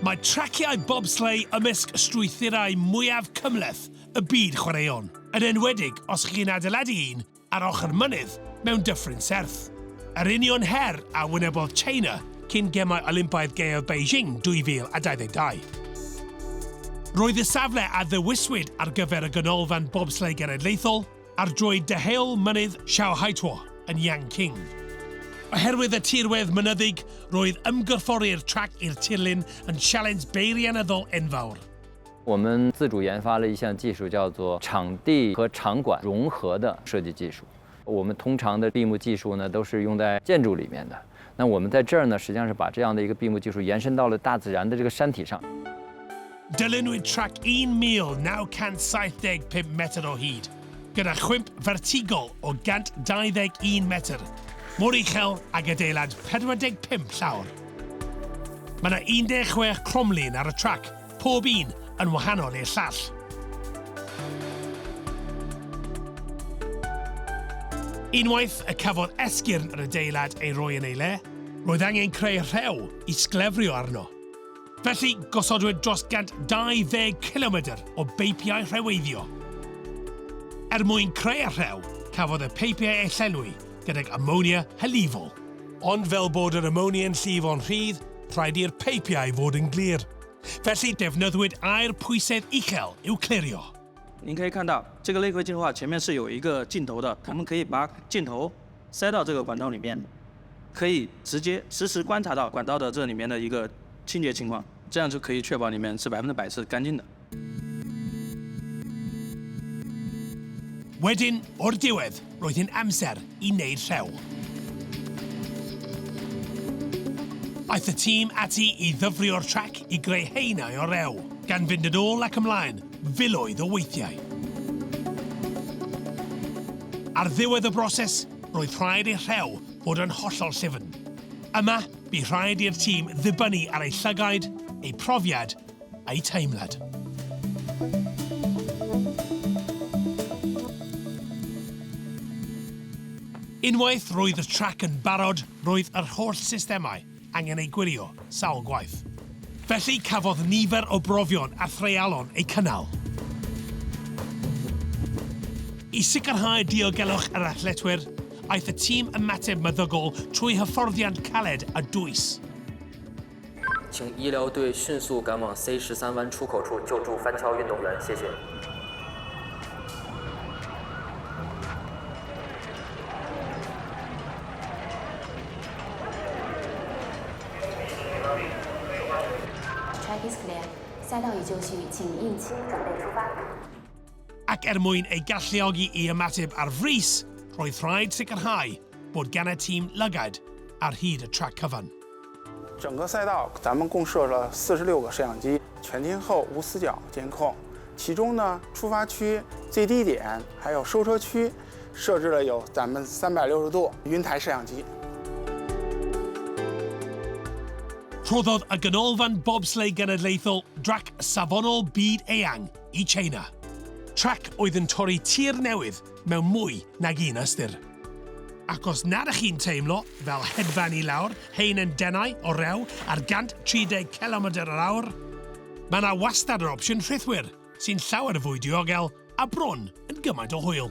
Mae traciau bobsleigh ymysg strwythurau mwyaf cymhleth y byd chwaraeon, yn enwedig os chi'n adeiladu un ar ochr mynydd mewn dyffryn serth. Yr union her a wynebodd China cyn Gemau Olympaidd gaeaf Beijing 2022. Roedd y safle a ddewiswyd ar gyfer y ganolfan bobsleigh genedlaethol ar droed deheuol mynydd Xiaohaituo yn Yangqing. Oherwydd y tirwedd mynyddig, roedd ymgorffori'r Trac i'r tirlun yn sialens beirianyddol enfawr. 我们自主研发了一项技术，叫做场地和场馆融合的设计技术。我们通常的闭幕技术呢，都是用在建筑里面的。那我们在这儿呢，实际上是把这样的一个闭幕技术延伸到了大自然的这个山体上。 Dilynwyd Trac 1,975 metr o hyd, gyda chwimp vertigol o 121 metr, mor uchel ag adeilad 45 llawr. Mae yna 16 cromlin ar y trac, pob un yn wahanol i'r llall. Unwaith y cafodd esgyrn yr adeilad ei roi yn ei le, roedd angen creu rhew i sglefrio arno. Felly gosodwyd dros 120 km o beipiau rheweiddio. Mwyn creu y rhew, cafodd y peipiau eu llenwi gydag ammonia hylifol. Ond fel bod yr ammonia'n llifo'n rhydd, rhaid i'r peipiau fod yn glir. Felly defnyddiwyd aer pwysedd uchel i'w clirio. 您可以看到，这个内科净化前面是有一个镜头的，我们可以把镜头塞到这个管道里面，可以直接实时观察到管道的这里面的一个清洁情况，这样就可以确保里面是100%是干净的。 Wedyn, o'r diwedd, roedd hi'n amser i wneud rhew. Aeth y tîm ati i ddyfrio'r trac i greu haenau o rew, gan fynd yn ôl ac ymlaen filoedd o weithiau. Ar ddiwedd y broses, roedd rhaid i'r rhew fod yn hollol llyfn. Yma, bu rhaid i'r tîm ddibynnu ar ei llygaid, ei profiad a'i teimlad. Unwaith roedd y trac yn barod, roedd yr holl systemau angen ei gwirio sawl gwaith. Felly cafodd nifer o brofion a threialon eu cynnal. I sicrhau diogelwch yr athletwyr, aeth y tîm ymateb meddygol trwy hyfforddiant caled a dwys. 请医疗队迅速赶往 C13 湾出口处救助翻桥运动员，谢谢。 Track is clear. 赛道已就绪，请应期准备出发。 Ac mwyn ei galluogi i ymateb ar frys, roedd rhaid sicrhau bod gan y tîm lygad ar hyd y trac cyfan. 整个赛道咱们共设了46个摄像机，全天候无死角监控。其中呢，出发区最低点还有收车区设置了有咱们360度云台摄像机。 Rhoddodd y ganolfan bobsleigh genedlaethol drac safonol byd eang i China. Trac oedd yn torri tir newydd mewn mwy nag un ystyr. Ac os nad ych chi'n teimlo fel hedfan i lawr, hein yn denau o rew ar 130 km/h, mae yna wastad yr opsiwn rhythwyr sy'n llawer fwy diogel a bron yn gymaint o hwyl.